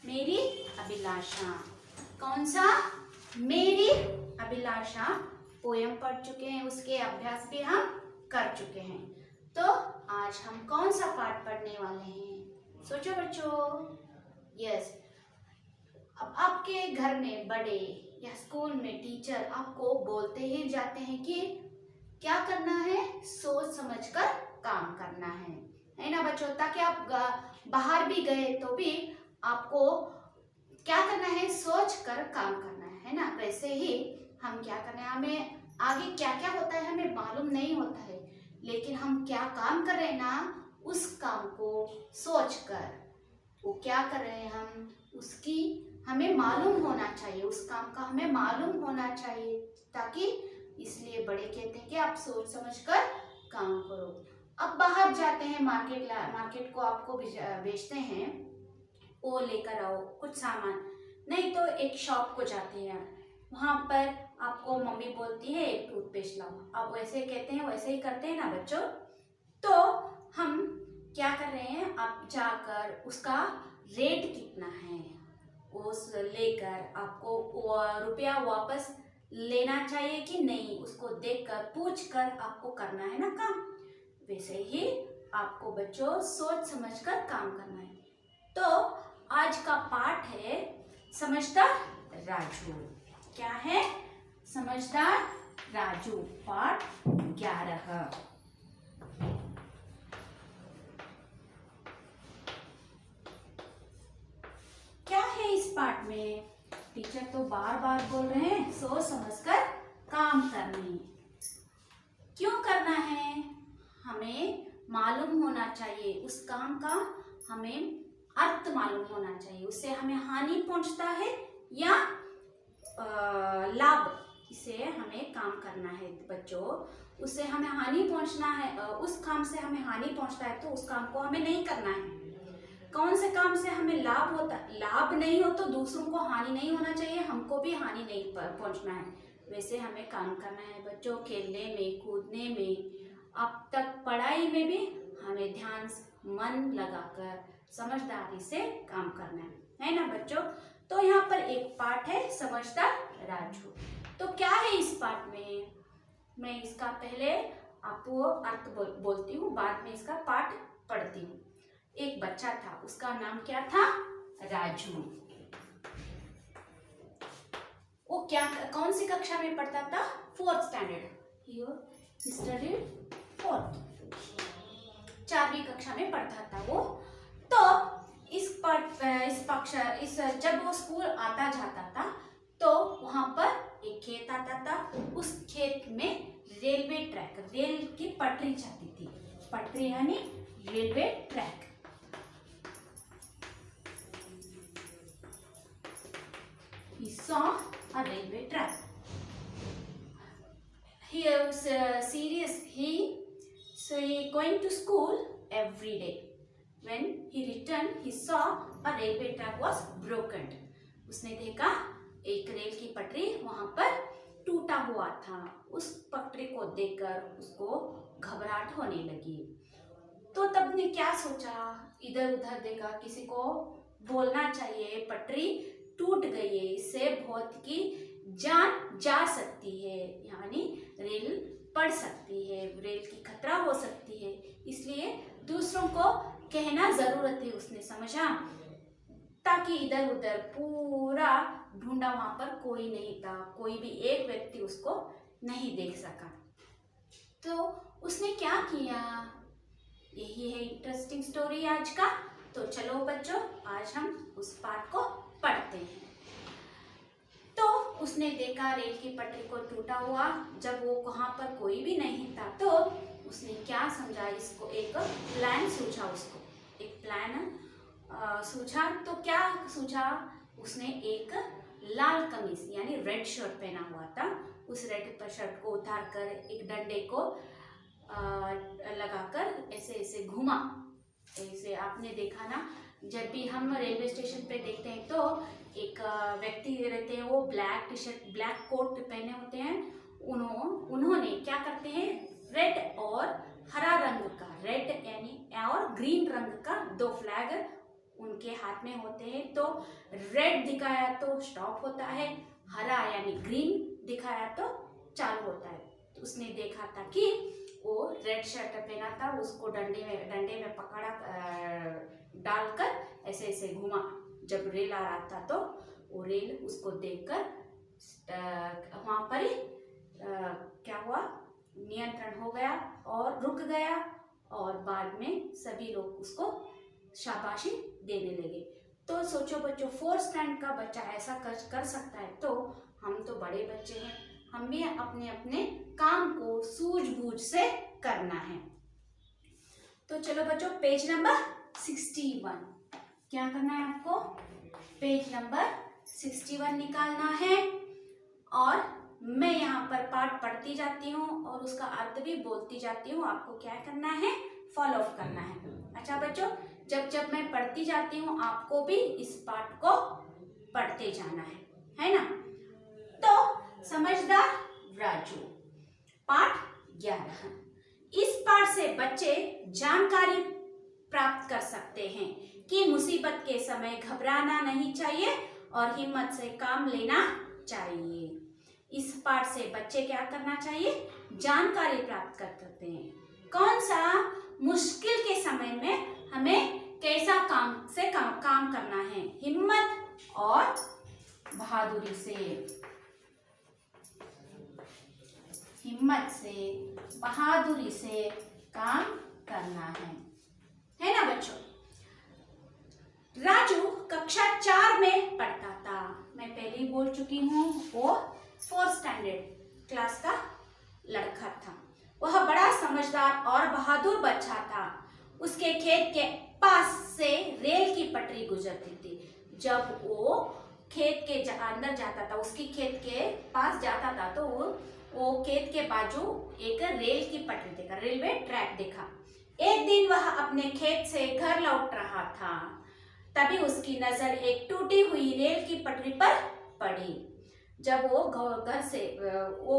मेरी अभिलाषा। कौन सा? मेरी अभिलाषा पोयम पढ़ चुके हैं, उसके अभ्यास भी हम कर चुके हैं। तो आज हम कौन सा पाठ पढ़ने वाले हैं? सोचो बच्चों। यस, अब आपके घर में बड़े या स्कूल में टीचर आपको बोलते ही जाते हैं कि क्या करना है, सोच समझकर काम करना है ना बच्चों? ताकि आप बाहर भी गए तो भी आपको क्या करना है, सोच कर काम करना है ना? वैसे ही हम क्या करना है, हमें आगे क्या क्या होता है हमें मालूम नहीं होता है, लेकिन हम क्या काम कर रहे हैं ना, उस काम को सोच कर वो क्या कर रहे हैं हम, उसकी हमें मालूम होना चाहिए, उस काम का हमें मालूम होना चाहिए। ताकि इसलिए बड़े कहते हैं कि आप सोच समझकर काम करो। अब बाहर जाते हैं, मार्केट को आपको बेचते हैं, वो लेकर आओ कुछ सामान। नहीं तो एक शॉप को जाते हैं, वहां पर आपको मम्मी बोलती है एक टूथपेस्ट लाओ, आप वैसे कहते हैं, वैसे ही करते हैं ना बच्चों? तो हम क्या कर रहे हैं, आप जाकर उसका रेट कितना है उस लेकर आपको रुपया वापस लेना चाहिए कि नहीं, उसको देखकर पूछकर आपको करना है ना काम। वैसे ही आपको बच्चों सोच समझकर काम करना है। तो आज का पाठ है समझदार राजू। क्या है? समझदार राजू, पाठ 11। क्या है इस पाठ में? टीचर तो बार बार बोल रहे हैं सोच समझकर काम करनी। क्यों करना है? हमें मालूम होना चाहिए, उस काम का हमें अर्थ मालूम होना चाहिए, उससे हमें हानि पहुंचता है या लाभ, इसे हमें काम करना है बच्चों। उससे हमें हानि पहुंचना है, उस काम से हमें हानि पहुंचता है तो उस काम को हमें नहीं करना है। कौन से काम से हमें लाभ होता, लाभ नहीं हो तो दूसरों को हानि नहीं होना चाहिए, हमको भी हानि नहीं पहुंचना है। वैसे हमें काम करना है बच्चों, खेलने में, कूदने में, अब तक पढ़ाई में भी हमें ध्यान मन लगाकर समझदारी से काम करना है ना बच्चों? तो यहाँ पर एक पाठ है समझदार राजू। तो क्या है इस पाठ में? मैं इसका पहले आपको अर्थ बोलती हूँ, बाद में इसका पाठ पढ़ती हूँ। एक बच्चा था, उसका नाम क्या था? राजू। वो क्या, कौन सी कक्षा में पढ़ता था? 4th standard. He studied 4th, 4वीं कक्षा में पढ़ता था वो। तो जब वो स्कूल आता जाता था तो वहां पर एक खेत आता था, उस खेत में रेलवे ट्रैक, रेल की पटरी जाती थी, पटरी यानी railway track. He saw a railway track. He was serious. He going to school every day. When he returned, he saw a railway track was broken. उसने देखा एक रेल की पटरी वहां पर टूटा हुआ था। उस पटरी को देखकर उसको घबराहट होने लगी। तो तब ने क्या सोचा, इधर उधर देखा, किसी को बोलना चाहिए, पटरी टूट गई है, इससे बहुत की जान जा सकती है, यानी रेल पड़ सकती है, रेल की खतरा हो सकती है, इसलिए दूसरों को कहना जरूरत है, उसने समझा। ताकि इधर उधर पूरा ढूंढा, वहां पर कोई नहीं था, कोई भी एक व्यक्ति उसको नहीं देख सका। तो उसने क्या किया, यही है इंटरेस्टिंग स्टोरी आज का। तो चलो बच्चों, आज हम उस पाठ को पढ़ते हैं। तो उसने देखा रेल की पटरी को टूटा हुआ, जब वो वहां पर कोई भी नहीं था तो उसने क्या समझा, इसको एक प्लान सूझा, उसको एक प्लान सूझा। तो क्या सूझा, उसने एक लाल कमीज यानी रेड शर्ट पहना हुआ था, उस रेड शर्ट को उतार कर एक डंडे को लगाकर ऐसे ऐसे घुमा। ऐसे आपने देखा ना, जब भी हम रेलवे स्टेशन पे देखते हैं तो एक व्यक्ति रहते हैं, वो black T shirt black coat पहने होते हैं, उन्होंने क्या करते हैं, रेड और हरा रंग का, रेड यानी और ग्रीन रंग का 2 फ्लैग उनके हाथ में होते हैं। तो रेड दिखाया तो स्टॉप होता है, हरा यानी ग्रीन दिखाया तो चालू होता है। तो उसने देखा था कि वो रेड शर्ट पहना था, उसको डंडे में पकड़ा डालकर ऐसे ऐसे घुमा। जब रेल आ रहा था तो वो रेल उसको देखकर वहाँ पर ही क्या हुआ, नियंत्रण हो गया और रुक गया, और बाद में सभी लोग उसको शाबाशी देने लगे। तो सोचो बच्चों, 4th स्टैंडर्ड का बच्चा ऐसा कर सकता है, तो हम तो बड़े बच्चे हैं, हम भी अपने अपने काम को सूझबूझ से करना है। तो चलो बच्चों, पेज नंबर 61 क्या करना है आपको, पेज नंबर 61 निकालना है। और मैं यहाँ पर पाठ पढ़ती जाती हूँ और उसका अर्थ भी बोलती जाती हूँ, आपको क्या करना है, फॉलो अप करना है। अच्छा बच्चों, जब जब मैं पढ़ती जाती हूँ आपको भी इस पाठ को पढ़ते जाना है ना। तो समझदार राजू, पाठ 11। इस पाठ से बच्चे जानकारी प्राप्त कर सकते हैं कि मुसीबत के समय घबराना नहीं चाहिए और हिम्मत से काम लेना चाहिए। इस पाठ से बच्चे क्या करना चाहिए, जानकारी प्राप्त कर सकते हैं, कौन सा मुश्किल के समय में हमें कैसा काम करना है, हिम्मत और बहादुरी से, हिम्मत से बहादुरी से काम करना है ना बच्चों। राजू कक्षा 4 में पढ़ता था, मैं पहले ही बोल चुकी हूँ, वो 4th स्टैंडर्ड क्लास का लड़का था। वह बड़ा समझदार और बहादुर बच्चा था। उसके खेत के पास से रेल की पटरी गुजरती थी। जब वो खेत के अंदर जाता था, उसकी खेत के पास जाता था, तो वो खेत के बाजू एक रेल की पटरी देखा, रेलवे ट्रैक देखा। एक दिन वह अपने खेत से घर लौट रहा था, तभी उसकी नजर एक टूटी हुई रेल की पटरी पर पड़ी। जब वो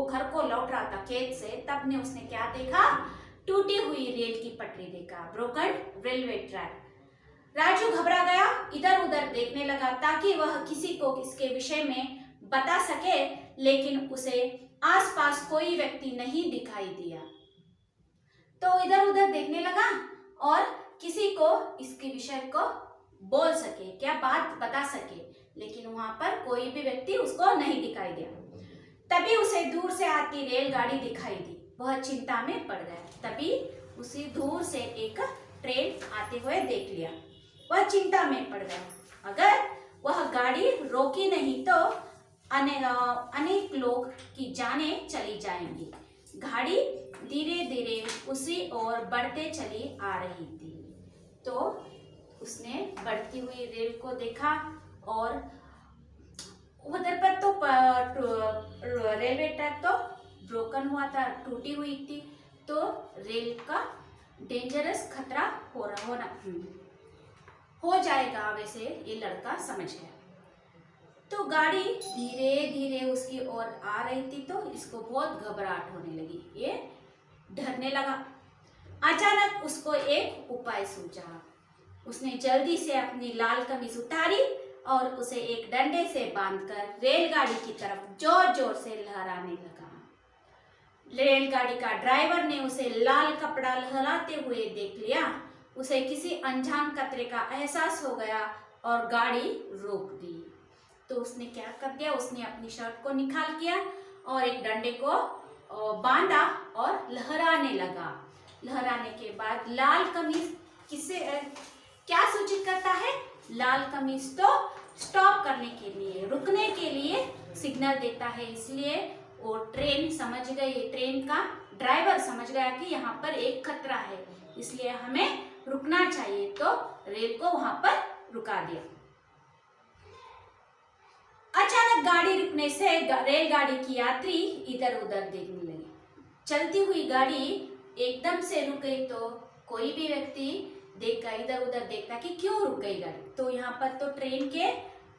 घर को लौट रहा था खेत से, तब ने उसने क्या देखा, टूटी हुई रेल की पटरी देखा, ब्रोकन रेलवे ट्रैक। राजू घबरा गया, इधर उधर देखने लगा ताकि वह किसी को इसके विषय में बता सके, लेकिन उसे आसपास कोई व्यक्ति नहीं दिखाई दिया। तो इधर उधर देखने लगा और किसी को इसके विषय को बोल सके, क्या बात बता सके, लेकिन वहां पर कोई भी व्यक्ति उसको नहीं दिखाई दिया। तभी उसे दूर से आती रेलगाड़ी दिखाई दी, वह चिंता में पड़ गया। तभी उसे दूर से एक ट्रेन आते हुए देख लिया, वह चिंता में पड़ गया। अगर वह गाड़ी रोकी नहीं तो अनेक लोग की जानें चली जाएंगी। गाड़ी धीरे धीरे उसी ओर बढ़ते चली आ रही थी। तो उसने बढ़ती हुई रेल को देखा और उधर पर तो रेलवे ट्रैक तो ब्रोकन हुआ था, टूटी हुई थी, तो रेल का डेंजरस खतरा हो जाएगा, वैसे ये लड़का समझ गया। तो गाड़ी धीरे धीरे उसकी ओर आ रही थी, तो इसको बहुत घबराहट होने लगी, ये डरने लगा। अचानक उसको एक उपाय सूझा। उसने जल्दी से अपनी लाल कमीज उतारी और उसे एक डंडे से बांधकर रेलगाड़ी की तरफ जोर जोर से लहराने लगा। रेलगाड़ी का ड्राइवर ने उसे लाल कपड़ा लहराते हुए देख लिया। उसे किसी अनजान खतरे का एहसास हो गया और गाड़ी रोक दी। तो उसने क्या कर दिया, उसने अपनी शर्ट को निकाल किया और एक डंडे को बांधा और लहराने लगा। लहराने के बाद लाल कमीज क्या सूचित करता है, लाल कमीज तो स्टॉप करने के लिए, रुकने के लिए सिग्नल देता है। इसलिए वो ट्रेन समझ गई, ट्रेन का ड्राइवर समझ गया कि यहाँ पर एक खतरा है, इसलिए हमें रुकना चाहिए, तो रेल को वहां पर रुका दिया। अचानक गाड़ी रुकने से रेलगाड़ी की यात्री इधर उधर देखने लगे। चलती हुई गाड़ी एकदम से रुक गई तो कोई भी व्यक्ति देखा, इधर उधर देखता कि क्यों रुक गई गाड़ी। तो यहाँ पर तो ट्रेन के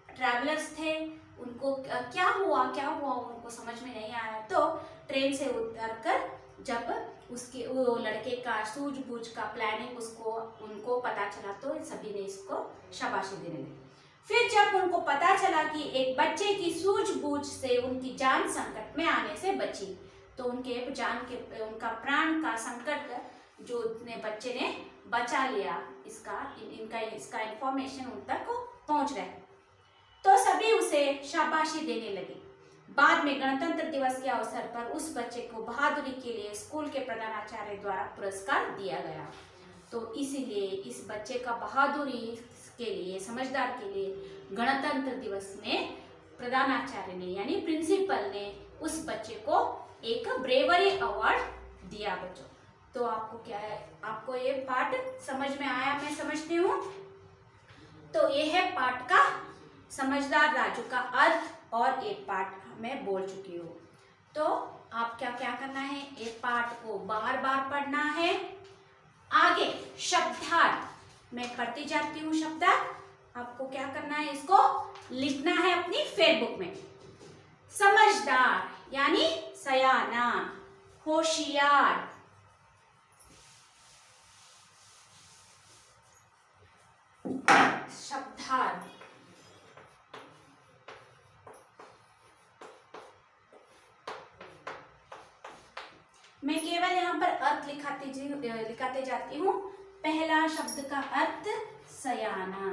ट्रैवलर्स थे, उनको क्या हुआ उनको समझ में नहीं आया। तो ट्रेन से उतरकर जब उसके वो लड़के का सूझबूझ का प्लानिंग उनको पता चला तो सभी ने इसको शाबाशी देने लगी। फिर जब उनको पता चला कि एक बच्चे की सूझबूझ से उनकी जान संकट में आने से बची, तो उनका प्राण का संकट जो बच्चे ने बचा लिया, इसका इंफॉर्मेशन उन तक पहुंच रहा है, तो सभी उसे शाबाशी देने लगे। बाद में गणतंत्र दिवस के अवसर पर उस बच्चे को बहादुरी के लिए स्कूल के प्रधानाचार्य द्वारा पुरस्कार दिया गया। तो इसीलिए इस बच्चे का बहादुरी के लिए, समझदार के लिए गणतंत्र दिवस में प्रधानाचार्य ने यानी प्रिंसिपल ने उस बच्चे को एक ब्रेवरी अवार्ड दिया। बच्चों, तो आपको क्या है, आपको ये पाठ समझ में आया, मैं समझती हूँ। तो ये है पाठ का समझदार राजू का अर्थ, और एक पाठ मैं बोल चुकी हूँ। तो आप क्या क्या करना है, एक पाठ को बार बार पढ़ना है। आगे शब्दार्थ मैं पढ़ती जाती हूँ। शब्दार्थ आपको क्या करना है, इसको लिखना है अपनी फेसबुक में। समझदार यानी सयाना, होशियार, शब्दार्थ। मैं केवल यहाँ पर अर्थ लिखाते जाती हूँ। पहला शब्द का अर्थ सयाना,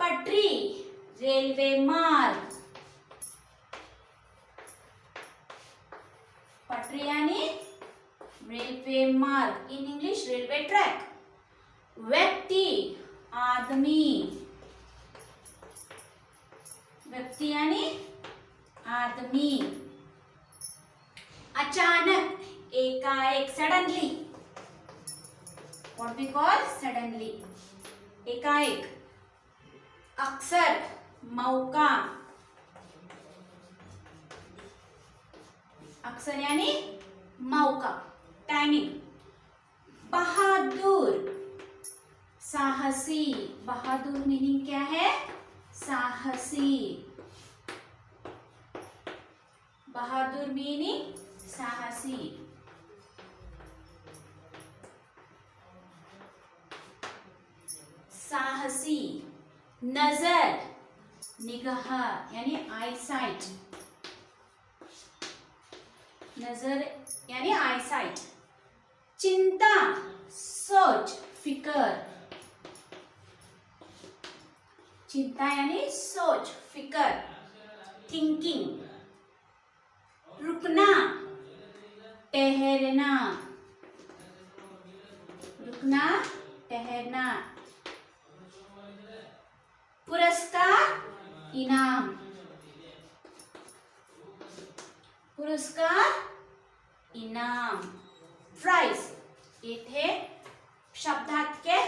पटरी रेलवे मार्ग, पटरी यानी रेलवे मार्ग, इन इंग्लिश रेलवे ट्रैक। व्यक्ति आदमी, व्यक्ति यानी आदमी। अचानक, एकाएक, suddenly, what we call suddenly, एकाएक। अक्सर, मौका, अक्सर यानी मौका, टाइमिंग। बहादुर, साहसी, बहादुर मीनिंग क्या है, साहसी, बहादुर मीनिंग साहसी। साहसी। नजर, निगाह यानी आई साइट, नजर यानी आई साइट। चिंता, सोच, फिकर, चिंता यानी सोच, फिकर, थिंकिंग। रुकना, ठहरना, रुकना, ठहरना। पुरस्कार, इनाम, पुरस्कार, इनाम, प्राइज। ये थे शब्दार्थ के।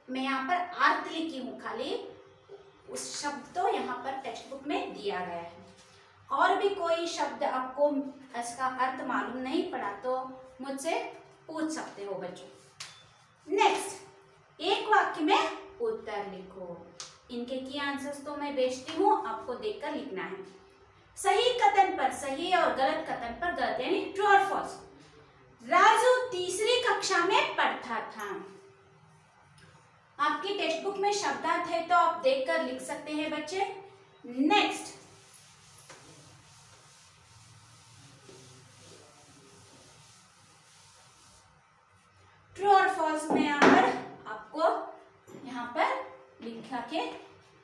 मैं यहाँ पर अर्थ लिखी हूँ, खाली उस शब्द तो यहाँ पर टेक्स्ट बुक में दिया गया है। और भी कोई शब्द आपको इसका अर्थ मालूम नहीं पड़ा तो मुझसे पूछ सकते हो बच्चों। नेक्स्ट, एक वाक्य में उत्तर लिखो। इनके की आंसर्स तो मैं भेजती हूँ, आपको देखकर लिखना है। सही कथन पर सही और गलत कथन पर गलत, यानी ट्रू और फॉल्स। राजू तीसरी कक्षा में पढ़ता था। आपकी टेक्स्ट बुक में शब्दार्थ है तो आप देखकर लिख सकते हैं बच्चे। नेक्स्ट, ट्रू और फॉल्स में यहाँ पर आपको यहाँ पर लिखा के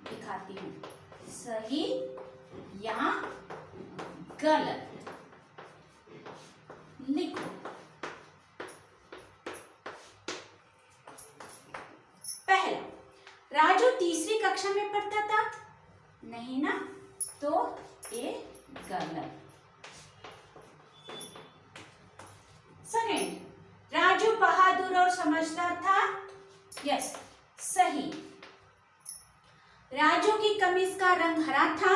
दिखाती हूँ, सही या गलत लिखो। पहला, राजू तीसरी कक्षा में पढ़ता था, नहीं ना, तो ये गलत। सेकेंड, राजू बहादुर और समझदार था, यस, सही। राजू की कमीज का रंग हरा था,